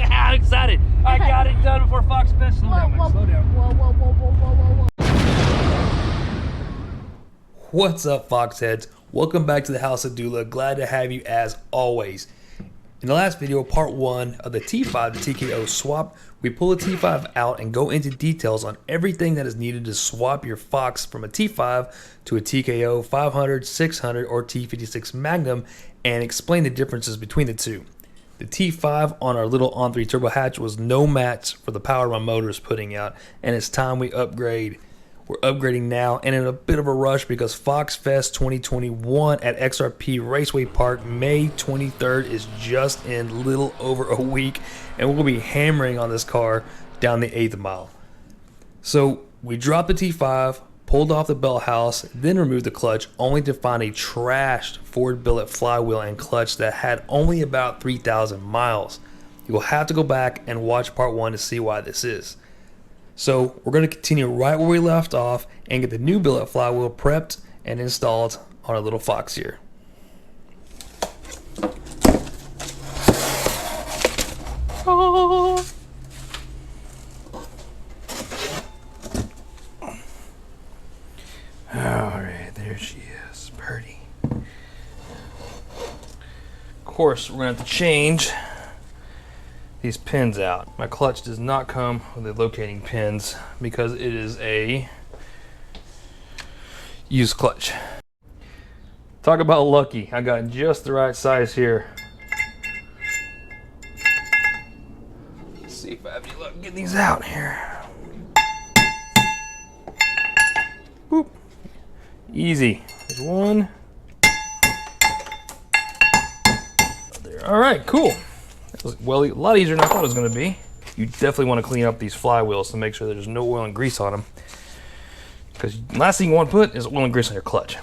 I'm excited. I got it done before Fox Fest. Slow down, Max. Slow down. Whoa. What's up, Foxheads? Welcome back to the House of Doula. Glad to have you as always. In the last video, part 1 of the T5 to TKO swap, we pull the T5 out and go into details on everything that is needed to swap your Fox from a T5 to a TKO 500, 600, or T56 Magnum and explain the differences between the two. The T5 on our little on-3 turbo hatch was no match for the power my motor is putting out, and it's time we upgrade. We're upgrading now and in a bit of a rush because Fox Fest 2021 at XRP Raceway Park May 23rd is just in a little over a week, and we'll be hammering on this car down the 8th mile. So we dropped the T5, pulled off the bell house, then removed the clutch, only to find a trashed Ford billet flywheel and clutch that had only about 3,000 miles. You will have to go back and watch part 1 to see why this is. So we're going to continue right where we left off and get the new billet flywheel prepped and installed on our little Fox here. Oh. Alright, there she is, Purdy. Of course, we're going to have to change these pins out. My clutch does not come with the locating pins because it is a used clutch. Talk about lucky. I got just the right size here. Let's see if I have any luck getting these out here. Boop. Easy. There's one. There. All right, cool. Well, a lot easier than I thought it was going to be. You definitely want to clean up these flywheels to make sure there's no oil and grease on them, because the last thing you want to put is oil and grease on your clutch.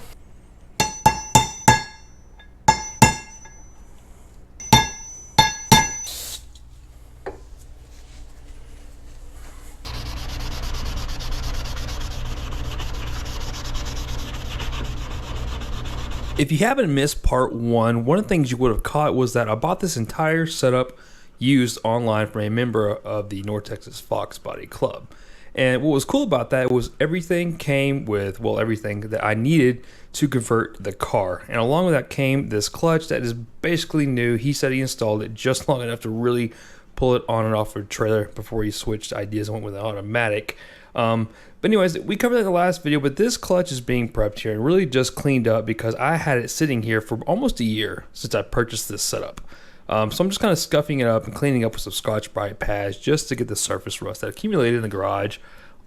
If you haven't missed part 1, one of the things you would have caught was that I bought this entire setup used online from a member of the North Texas Fox Body Club. And what was cool about that was everything came with, well, everything that I needed to convert the car. And along with that came this clutch that is basically new. He said he installed it just long enough to really pull it on and off a trailer before he switched ideas and went with an automatic. But anyways, we covered that in the last video, but this clutch is being prepped here and really just cleaned up because I had it sitting here for almost a year since I purchased this setup. So I'm just kind of scuffing it up and cleaning up with some Scotch-Brite pads just to get the surface rust that accumulated in the garage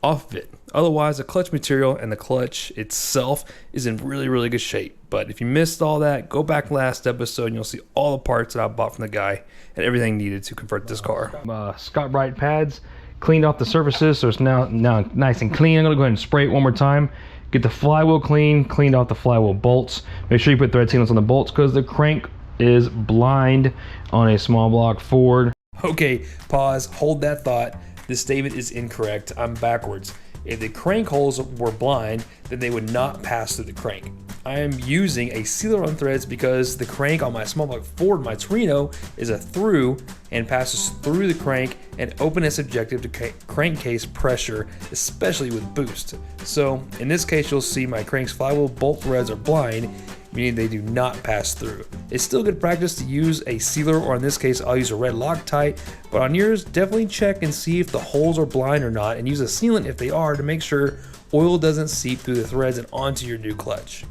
off of it. Otherwise, the clutch material and the clutch itself is in really, really good shape. But if you missed all that, go back last episode and you'll see all the parts that I bought from the guy and everything needed to convert this car. Scotch-Brite pads. Cleaned off the surfaces, so it's now nice and clean. I'm gonna go ahead and spray it one more time. Get the flywheel cleaned off the flywheel bolts. Make sure you put thread sealants on the bolts because the crank is blind on a small block Ford. Okay, pause, hold that thought. This statement is incorrect. I'm backwards. If the crank holes were blind, then they would not pass through the crank. I am using a sealer on threads because the crank on my small block Ford, my Torino, is a through and passes through the crank and open is subjective to crankcase pressure, especially with boost. So in this case, you'll see my crank's flywheel bolt threads are blind, meaning they do not pass through. It's still good practice to use a sealer, or in this case, I'll use a red Loctite, but on yours, definitely check and see if the holes are blind or not, and use a sealant if they are to make sure oil doesn't seep through the threads and onto your new clutch.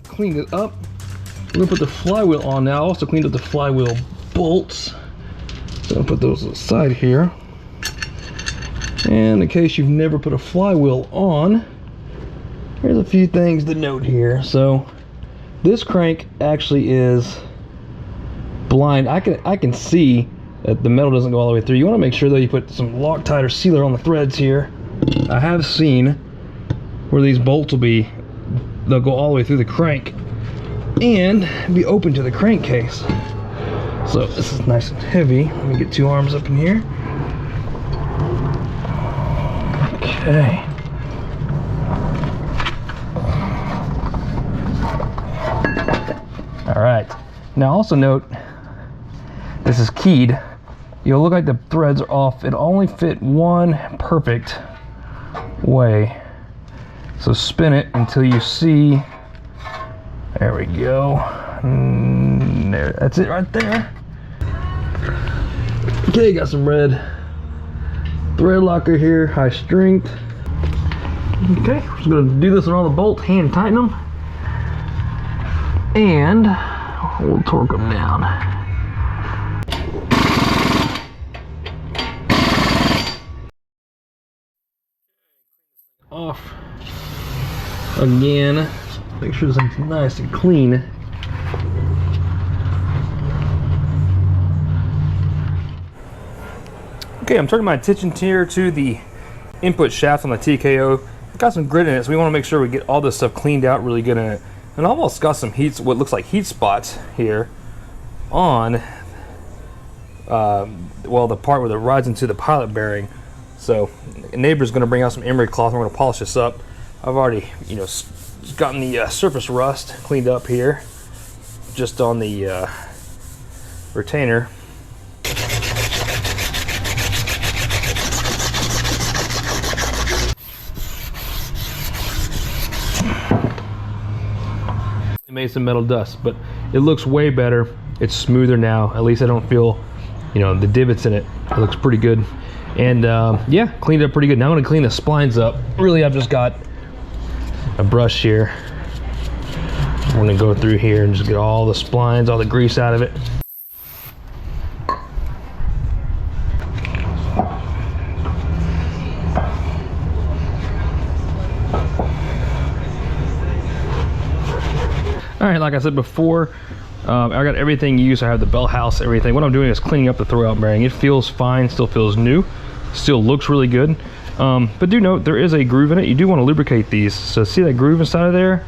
Clean it up. We're gonna put the flywheel on now. I also cleaned up the flywheel bolts. So I'll put those aside here. And in case you've never put a flywheel on, here's a few things to note here. So this crank actually is blind. I can see that the metal doesn't go all the way through. You want to make sure though you put some Loctite or sealer on the threads here. I have seen where these bolts will be, they'll go all the way through the crank and be open to the crankcase. So this is nice and heavy. Let me get two arms up in here. Okay. All right. Now also note, this is keyed you'll look like the threads are off. It only fit one perfect way. So spin it until you see, there we go. There, that's it right there. Okay, got some red thread locker here, high strength. Okay, we're just gonna do this around the bolt, hand tighten them, and we'll torque them down. Off again, make sure this is nice and clean. Okay, I'm turning my attention here to the input shaft on the TKO. It's got some grit in it, so we want to make sure we get all this stuff cleaned out really good in it. And almost got some heat, what looks like heat spots here on well, the part where it rides into the pilot bearing. So a neighbor's going to bring out some emery cloth and we're going to polish this up. I've already, you know, gotten the surface rust cleaned up here just on the retainer. Made some metal dust, but it looks way better. It's smoother now. At least I don't feel, you know, the divots in it. It looks pretty good. And yeah, cleaned it up pretty good. Now I'm gonna clean the splines up. Really, I've just got a brush here. I'm gonna go through here and just get all the splines, all the grease out of it. All right, like I said before, I got everything used. I have the bell house, everything. What I'm doing is cleaning up the throwout bearing. It feels fine, still feels new, still looks really good. But do note, there is a groove in it. You do want to lubricate these. So see that groove inside of there?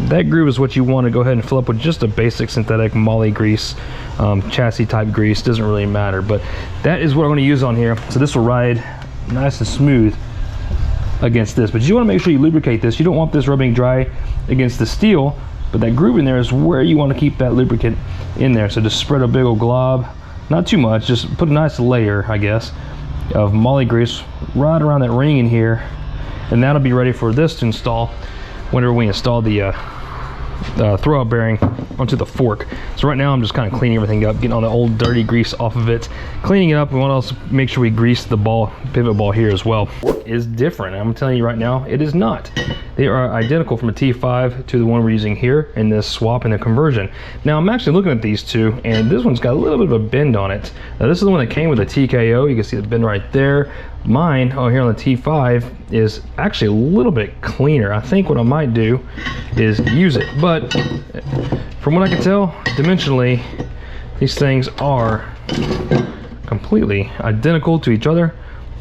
That groove is what you want to go ahead and fill up with just a basic synthetic moly grease, chassis type grease, doesn't really matter. But that is what I'm going to use on here. So this will ride nice and smooth against this. But you want to make sure you lubricate this. You don't want this rubbing dry against the steel. But that groove in there is where you want to keep that lubricant in there. So just spread a big old glob, not too much, just put a nice layer, I guess, of moly grease right around that ring in here. And that'll be ready for this to install whenever we install the throwout bearing onto the fork. So right now I'm just kind of cleaning everything up, getting all the old dirty grease off of it, cleaning it up. We want to also make sure we grease the ball, pivot ball here as well. Fork is different. I'm telling you right now, it is not. They are identical from a T5 to the one we're using here in this swap and the conversion. Now I'm actually looking at these two, and this one's got a little bit of a bend on it. Now this is the one that came with a TKO. You can see the bend right there. Mine, oh, here on the T5 is actually a little bit cleaner. I think what I might do is use it, but from what I can tell, dimensionally, these things are completely identical to each other.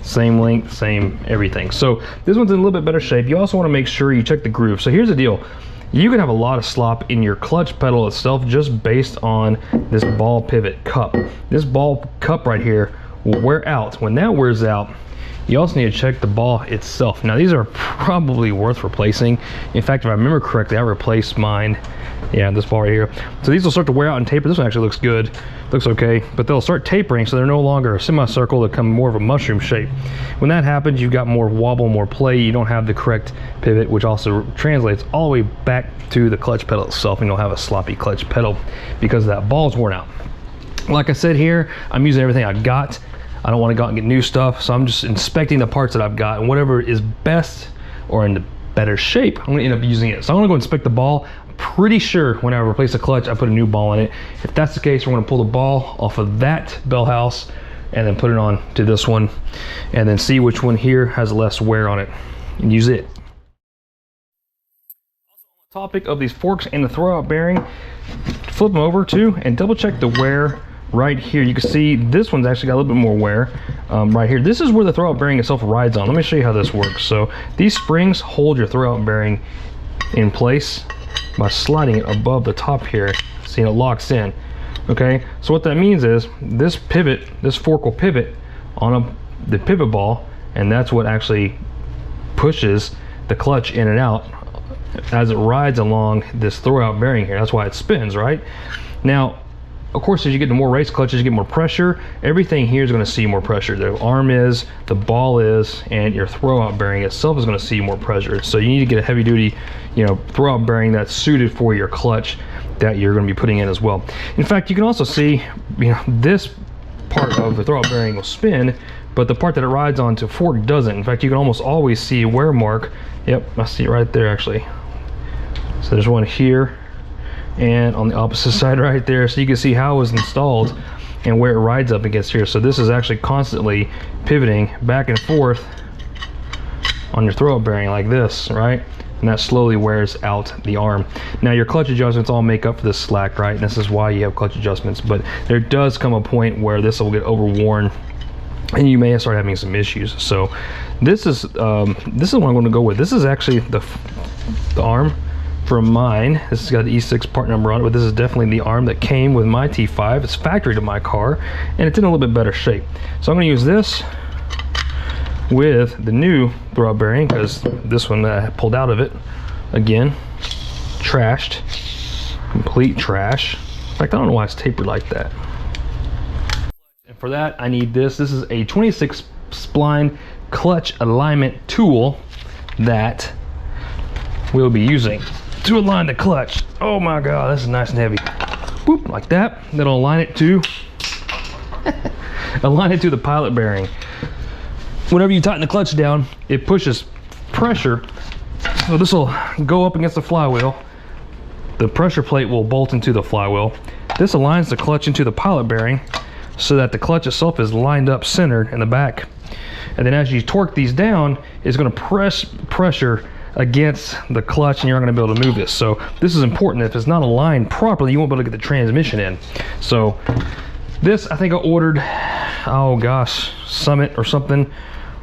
Same length, same everything. So this one's in a little bit better shape. You also want to make sure you check the groove. So here's the deal. You can have a lot of slop in your clutch pedal itself just based on this ball pivot cup. This ball cup right here will wear out. When that wears out, you also need to check the ball itself. Now these are probably worth replacing. In fact, if I remember correctly, I replaced mine. Yeah, this ball right here. So these will start to wear out and taper. This one actually looks good, looks okay, but they'll start tapering, so they're no longer a semicircle, they'll become more of a mushroom shape. When that happens, you've got more wobble, more play. You don't have the correct pivot, which also translates all the way back to the clutch pedal itself, and you'll have a sloppy clutch pedal because that ball's worn out. Like I said here, I'm using everything I've got. I don't want to go out and get new stuff, so I'm just inspecting the parts that I've got, and whatever is best or in the better shape, I'm going to end up using it. So I'm going to go inspect the ball. I'm pretty sure when I replace the clutch, I put a new ball in it. If that's the case, we're going to pull the ball off of that bell house and then put it on to this one, and then see which one here has less wear on it and use it. Topic of these forks and the throwout bearing, flip them over too and double check the wear. Right here you can see this one's actually got a little bit more wear. Right here, this is where the throwout bearing itself rides on. Let me show you how this works. So these springs hold your throwout bearing in place by sliding it above the top here. See, it locks in. Okay, so what that means is this pivot, this fork will pivot on the pivot ball, and that's what actually pushes the clutch in and out as it rides along this throwout bearing here. That's why it spins, right? Now, of course, as you get to more race clutches, you get more pressure. Everything here is going to see more pressure. The arm is, the ball is, and your throwout bearing itself is going to see more pressure. So you need to get a heavy duty, throwout bearing that's suited for your clutch that you're going to be putting in as well. In fact, you can also see, this part of the throwout bearing will spin, but the part that it rides onto fork doesn't. In fact, you can almost always see a wear mark. Yep, I see it right there actually. So there's one here and on the opposite side right there, so you can see how it was installed and where it rides up against here. So this is actually constantly pivoting back and forth on your throwout bearing like this, right? And that slowly wears out the arm. Now your clutch adjustments all make up for this slack, right? And this is why you have clutch adjustments, but there does come a point where this will get overworn and you may start having some issues. So this is what I'm going to go with. This is actually the arm from mine. This has got the E6 part number on it, but this is definitely the arm that came with my T5. It's factory to my car, and it's in a little bit better shape. So I'm going to use this with the new throwout bearing, because this one I pulled out of it again, trashed, complete trash. In fact, I don't know why it's tapered like that. And for that, I need this. This is a 26 spline clutch alignment tool that we'll be using to align the clutch. Oh my god, this is nice and heavy. Boop, like that. Then I'll align it to the pilot bearing. Whenever you tighten the clutch down, it pushes pressure. So this will go up against the flywheel. The pressure plate will bolt into the flywheel. This aligns the clutch into the pilot bearing so that the clutch itself is lined up centered in the back. And then as you torque these down, it's going to press pressure against the clutch, and you're not going to be able to move this. So this is important. If it's not aligned properly, you won't be able to get the transmission in. So this, I think I ordered, oh gosh, Summit or something.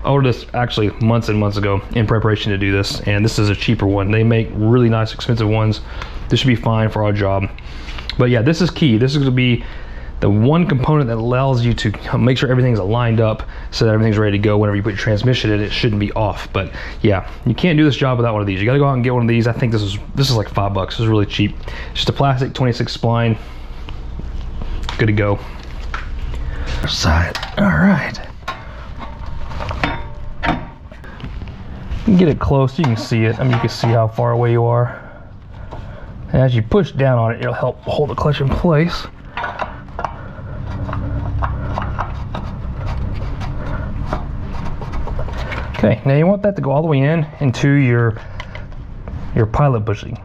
I ordered this actually months and months ago in preparation to do this, and this is a cheaper one. They make really nice expensive ones. This should be fine for our job. But yeah, this is key. This is going to be the one component that allows you to make sure everything's aligned up so that everything's ready to go. Whenever you put your transmission in, it shouldn't be off. But yeah, you can't do this job without one of these. You got to go out and get one of these. I think this is like $5. This is really cheap. It's just a plastic 26 spline. Good to go. Side. All right. You can get it close. You can see it. I mean, you can see how far away you are. And as you push down on it, it'll help hold the clutch in place. Okay, now you want that to go all the way into your pilot bushing.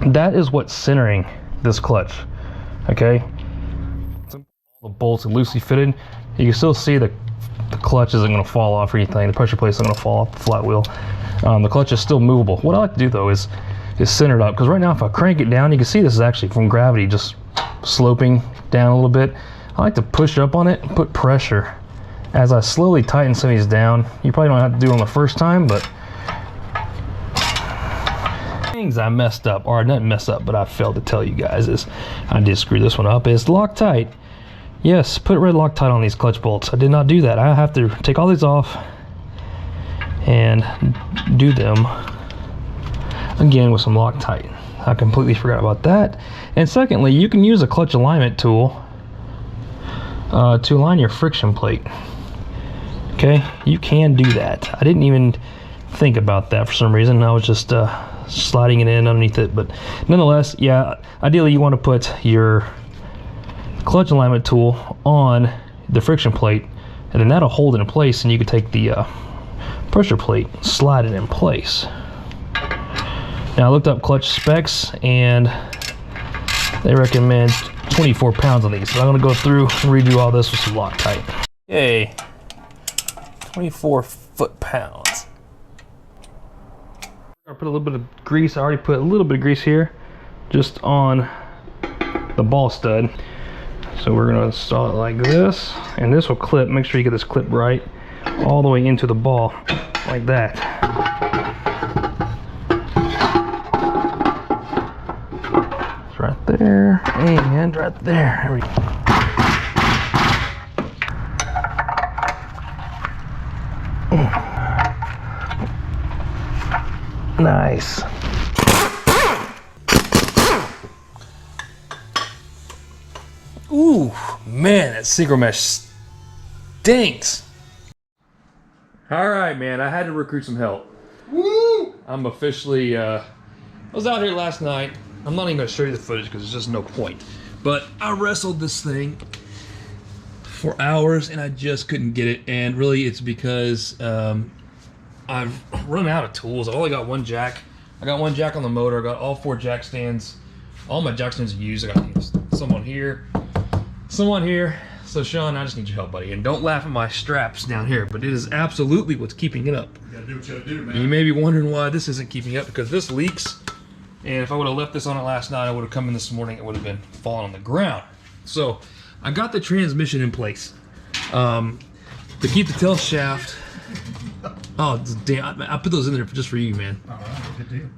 That is what's centering this clutch. Okay, the bolts are loosely fitted. You can still see the clutch isn't going to fall off or anything. The pressure plate isn't going to fall off the flat wheel. The clutch is still movable. What I like to do though is center it up, because right now if I crank it down, you can see this is actually from gravity just sloping down a little bit. I like to push up on it and put pressure as I slowly tighten some of these down. You probably don't have to do it on the first time, but things I messed up, or I didn't mess up, but I failed to tell you guys is I did screw this one up, is Loctite. Yes, put red Loctite on these clutch bolts. I did not do that. I have to take all these off and do them again with some Loctite. I completely forgot about that. And secondly, you can use a clutch alignment tool to align your friction plate. Okay, you can do that. I didn't even think about that for some reason. I was just sliding it in underneath it, but nonetheless, yeah, ideally you want to put your clutch alignment tool on the friction plate, and then that'll hold it in place, and you can take the pressure plate, slide it in place. Now I looked up clutch specs, and they recommend 24 pounds on these, so I'm going to go through and redo all this with some Loctite. Yay, 24 foot-pounds. I put a little bit of grease. I already put a little bit of grease here, just on the ball stud. So we're going to install it like this, and this will clip. Make sure you get this clip right all the way into the ball, like that. It's right there, and right there. There we go. Nice. Ooh, man, that synchro mesh stinks. All right, man, I had to recruit some help. Woo! I'm officially, I was out here last night. I'm not even gonna show you the footage because there's just no point. But I wrestled this thing for hours and I just couldn't get it. And really it's because I've run out of tools. I've only got one jack. I got one jack on the motor. I got all 4 jack stands. All my jack stands are used. I got someone here, someone here. So Sean, I just need your help, buddy. And don't laugh at my straps down here, but it is absolutely what's keeping it up. You gotta do what you gotta do, man. You may be wondering why this isn't keeping up, because this leaks. And if I would have left this on it last night, I would have come in this morning, it would have been falling on the ground. So I got the transmission in place. To keep the tail shaft. Oh damn! I put those in there just for you, man. All right, good deal.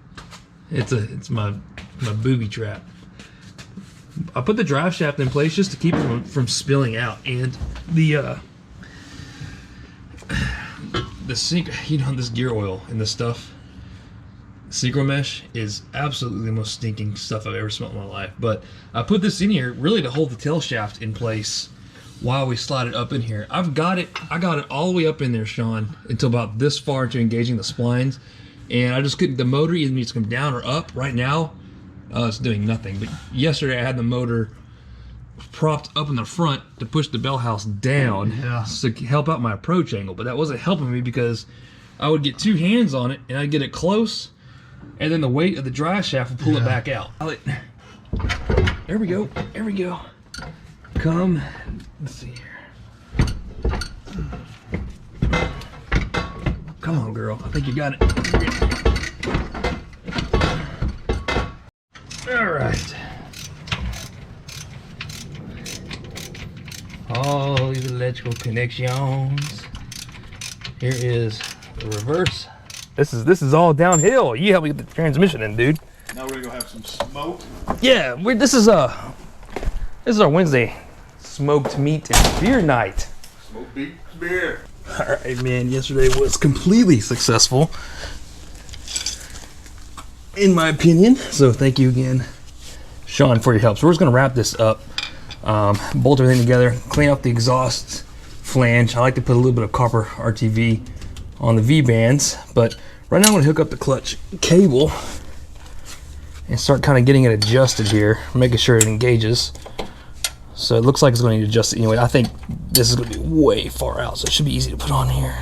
It's my booby trap. I put the drive shaft in place just to keep it from spilling out, and the sync, you know, this gear oil and this stuff, synchro mesh is absolutely the most stinking stuff I've ever smelled in my life. But I put this in here really to hold the tail shaft in place while we slide it up in here. I got it all the way up in there, Sean, until about this far into engaging the splines, and I just couldn't. The motor either needs to come down or up. Right now, it's doing nothing. But yesterday I had the motor propped up in the front to push the bell house down to help out my approach angle, but that wasn't helping me because I would get 2 hands on it and I'd get it close, and then the weight of the drive shaft would pull it back out. There we go. There we go. Come. Let's see here. Come on, girl. I think you got it. All right. All these electrical connections. Here is the reverse. This is all downhill. You help me get the transmission in, dude. Now we're gonna go have some smoke. Yeah, this is our Wednesday smoked meat and beer night. Smoke beef beer. All right, man. Yesterday was completely successful, in my opinion. So thank you again, Sean, for your help. So we're just gonna wrap this up, bolt everything together, clean up the exhaust flange. I like to put a little bit of copper RTV on the V-bands, but right now I'm gonna hook up the clutch cable and start kind of getting it adjusted here, making sure it engages. So it looks like it's going to need to adjust it anyway. I think this is going to be way far out, so it should be easy to put on here.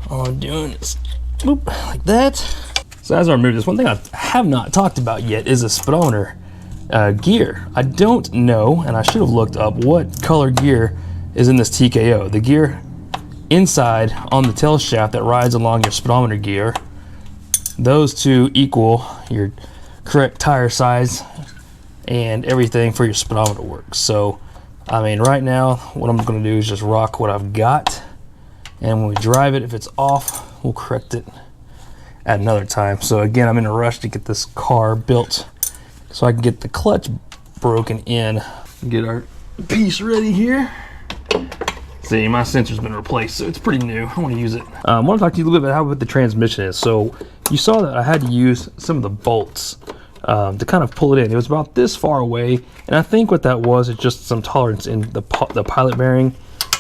All I'm doing is boop, like that. So as I remove this, one thing I have not talked about yet is a speedometer gear. I don't know, and I should have looked up what color gear is in this TKO. The gear inside on the tail shaft that rides along your speedometer gear, those two equal your correct tire size and everything for your speedometer work. So I mean, right now what I'm going to do is just rock what I've got, and when we drive it, if it's off, we'll correct it at another time. So again, I'm in a rush to get this car built so I can get the clutch broken in, get our piece ready here. See, my sensor's been replaced, so it's pretty new. I want to use it. I want to talk to you a little bit about how the transmission is. So you saw that I had to use some of the bolts to kind of pull it in. It was about this far away, and I think what that was is just some tolerance in the pilot bearing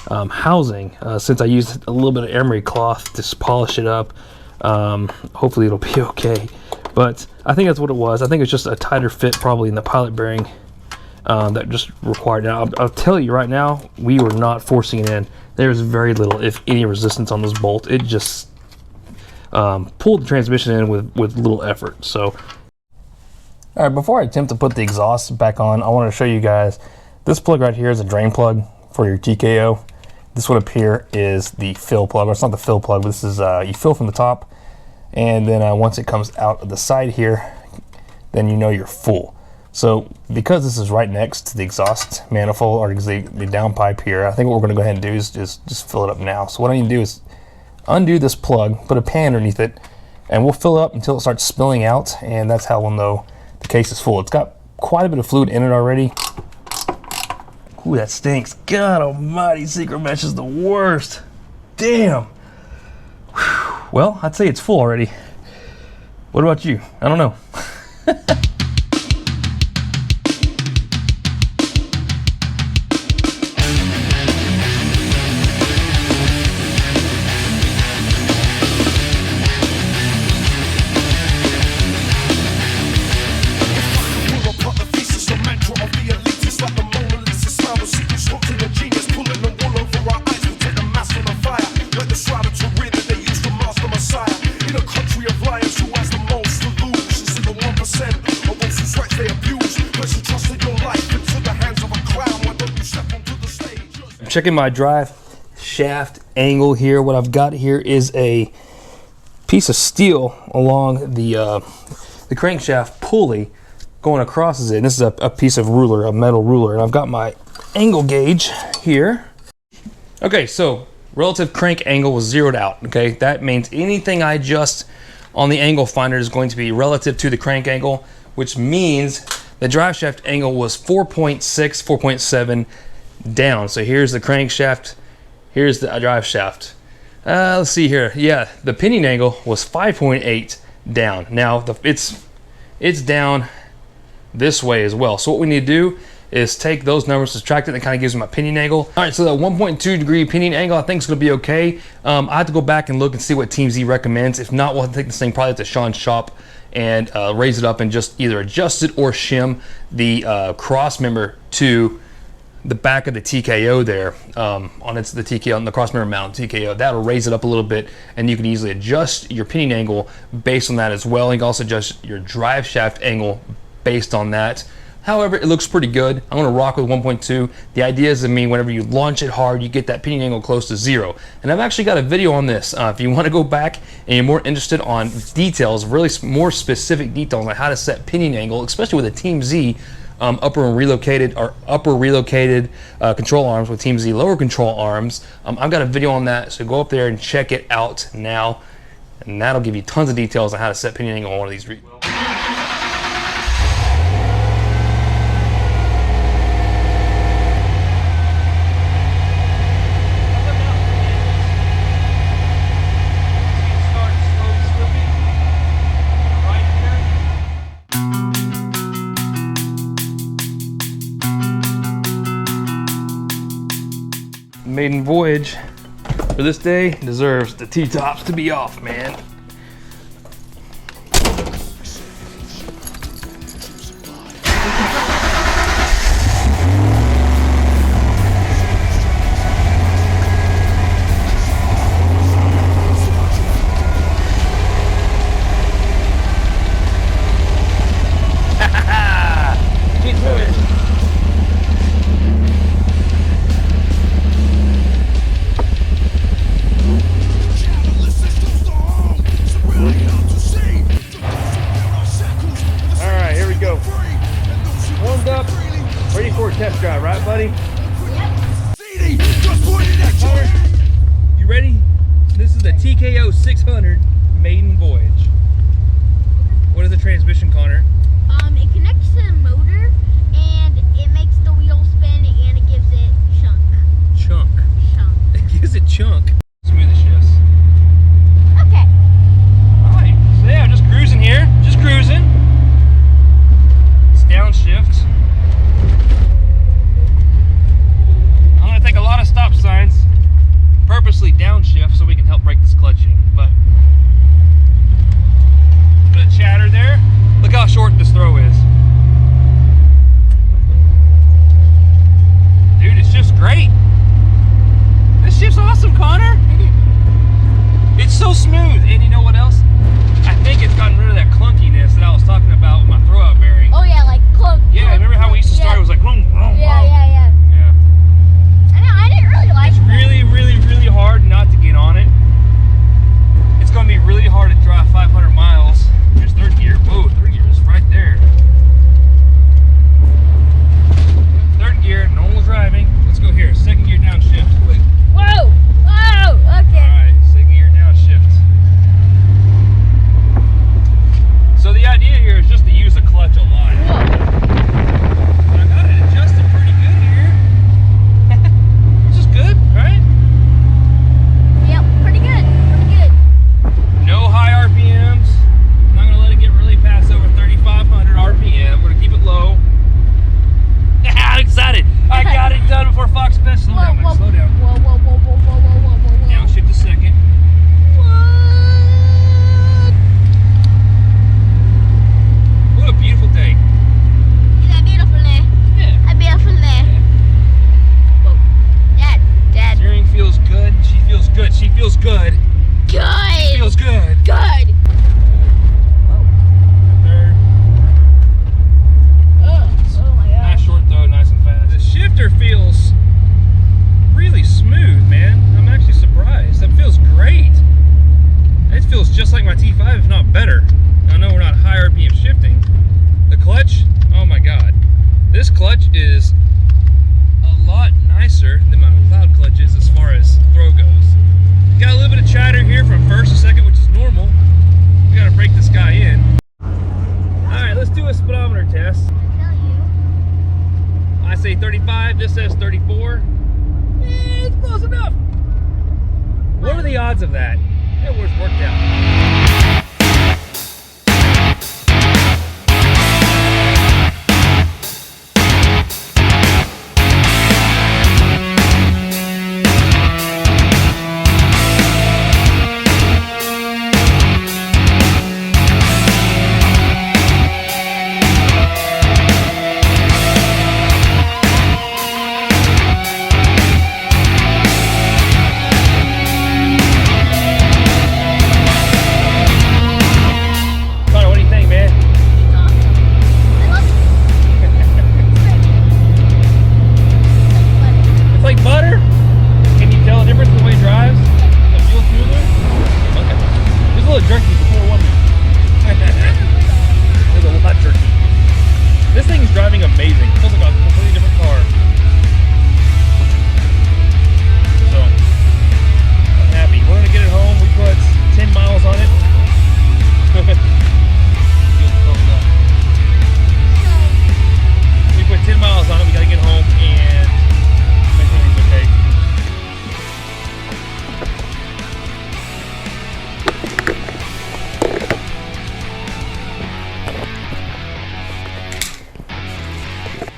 housing. Since I used a little bit of emery cloth to polish it up, hopefully it'll be okay. But I think that's what it was. I think it's just a tighter fit probably in the pilot bearing that just required. Now I'll tell you right now, we were not forcing it in. There's very little, if any, resistance on this bolt. It just pulled the transmission in with little effort. So all right, before I attempt to put the exhaust back on, I want to show you guys this plug right here is a drain plug for your TKO. This one up here is the fill plug, or it's not the fill plug, but this is you fill from the top, and then once it comes out of the side here, then you know you're full. So because this is right next to the exhaust manifold, or the downpipe here, I think what we're going to go ahead and do is just fill it up now. So what I need to do is undo this plug, put a pan underneath it, and we'll fill it up until it starts spilling out, and that's how we'll know the case is full. It's got quite a bit of fluid in it already. Ooh, that stinks. God almighty, synchro mesh is the worst. Damn. Whew. Well, I'd say it's full already. What about you? I don't know. checking my drive shaft angle here. What I've got here is a piece of steel along the crankshaft pulley going across it. And this is a piece of ruler, a metal ruler. And I've got my angle gauge here. Okay, so relative crank angle was zeroed out. Okay, that means anything I adjust on the angle finder is going to be relative to the crank angle, which means the drive shaft angle was 4.6, 4.7 down. So here's the crankshaft, here's the drive shaft. Let's see here. Yeah, the pinion angle was 5.8 down. Now it's down this way as well. So what we need to do is take those numbers, subtract it, and it kind of gives me my pinion angle. All right, so the 1.2 degree pinion angle I think is gonna be okay. I have to go back and look and see what Team Z recommends. If not, we'll have to take this thing probably to Sean's shop and raise it up and just either adjust it or shim the cross member to the back of the TKO there on the TKO, on the cross member mount TKO. That'll raise it up a little bit, and you can easily adjust your pinion angle based on that as well. You can also adjust your drive shaft angle based on that. However, it looks pretty good. I'm gonna rock with 1.2. The idea is, whenever you launch it hard, you get that pinion angle close to 0. And I've actually got a video on this. If you wanna go back and you're more interested on details, really more specific details on how to set pinion angle, especially with a Team Z upper relocated control arms with Team Z lower control arms, I've got a video on that, so go up there and check it out now. And that'll give you tons of details on how to set pinion angle on one of these. Maiden voyage for this day deserves the T-tops to be off, man. Keep moving. Ready for a test drive, right, buddy? Connor, you ready? This is the TKO 600 maiden voyage. What is the transmission, Connor? It connects to the motor, and it makes the wheel spin, and it gives it chunk. Chunk. Chunk. It gives it chunk. Smooth as shifts. Okay. All right. So yeah, just cruising here. Just cruising. It's downshift. Take a lot of stop signs, purposely downshift so we can help break this clutch in. But bit of chatter there. Look how short this throw is. Dude, it's just great. This ship's awesome, Connor. like my T5, if not better. I know we're not high RPM shifting. The clutch, oh my god. This clutch is a lot nicer than my McLeod clutch is as far as throw goes. Got a little bit of chatter here from first to second, which is normal. We gotta break this guy in. Alright, let's do a speedometer test. Tell you. I say 35, this says 34. It's close enough. What are the odds of that? It was worked out.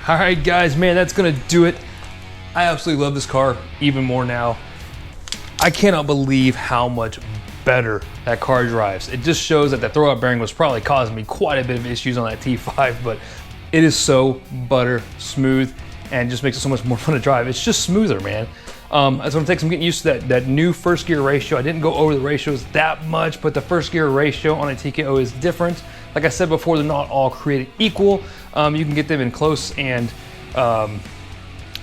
All right, guys, man, that's gonna do it. I absolutely love this car even more now. I cannot believe how much better that car drives. It just shows that the throwout bearing was probably causing me quite a bit of issues on that T5, but it is so butter smooth and just makes it so much more fun to drive. It's just smoother, man. It's gonna take some getting used to that new first gear ratio. I didn't go over the ratios that much, but the first gear ratio on a TKO is different. Like I said before, they're not all created equal. You can get them in close and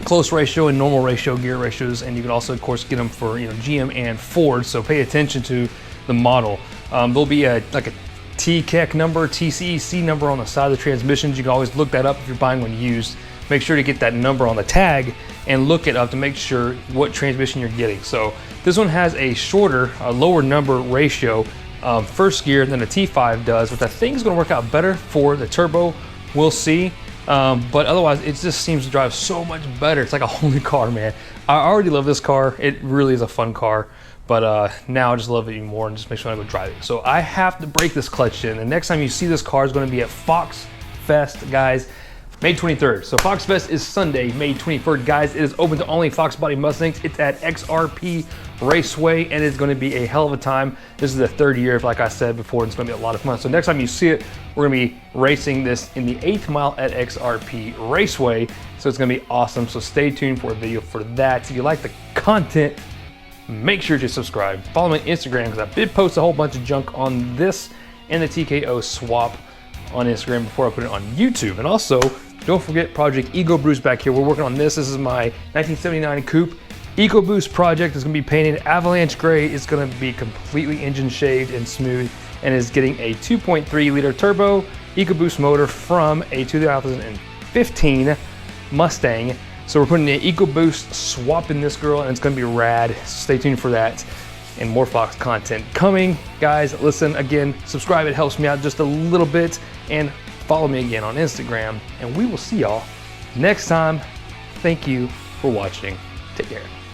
close ratio and normal ratio gear ratios, and you can also, of course, get them for GM and Ford. So pay attention to the model. There'll be like a TKEC number, TCEC number on the side of the transmissions. You can always look that up if you're buying one used. Make sure to get that number on the tag and look it up to make sure what transmission you're getting. So this one has a lower number ratio first gear than the T5 does, which I think is going to work out better for the turbo. We'll see. But otherwise, it just seems to drive so much better. It's like a whole new car, man. I already love this car. It really is a fun car. But now I just love it even more and just make sure I go drive it. So I have to break this clutch in. The next time you see this car is going to be at Fox Fest, guys. May 23rd. So Fox Fest is Sunday, May 23rd. Guys, it is open to only Fox Body Mustangs. It's at XRP Raceway, and it's going to be a hell of a time. This is the third year, like I said before, it's going to be a lot of fun. So next time you see it, we're going to be racing this in the 8th mile at XRP Raceway. So it's going to be awesome. So stay tuned for a video for that. If you like the content, make sure to subscribe. Follow me on Instagram because I did post a whole bunch of junk on this and the TKO swap on Instagram before I put it on YouTube. And also, don't forget Project Ego Boost back here. We're working on this. This is my 1979 coupe. Eco Boost project is going to be painted Avalanche Gray. It's going to be completely engine shaved and smooth, and is getting a 2.3 liter turbo Eco Boost motor from a 2015 Mustang. So we're putting an Eco Boost swap in this girl, and it's going to be rad. Stay tuned for that and more Fox content coming. Guys, listen, again, subscribe. It helps me out just a little bit, and follow me again on Instagram, and we will see y'all next time. Thank you for watching. Take care.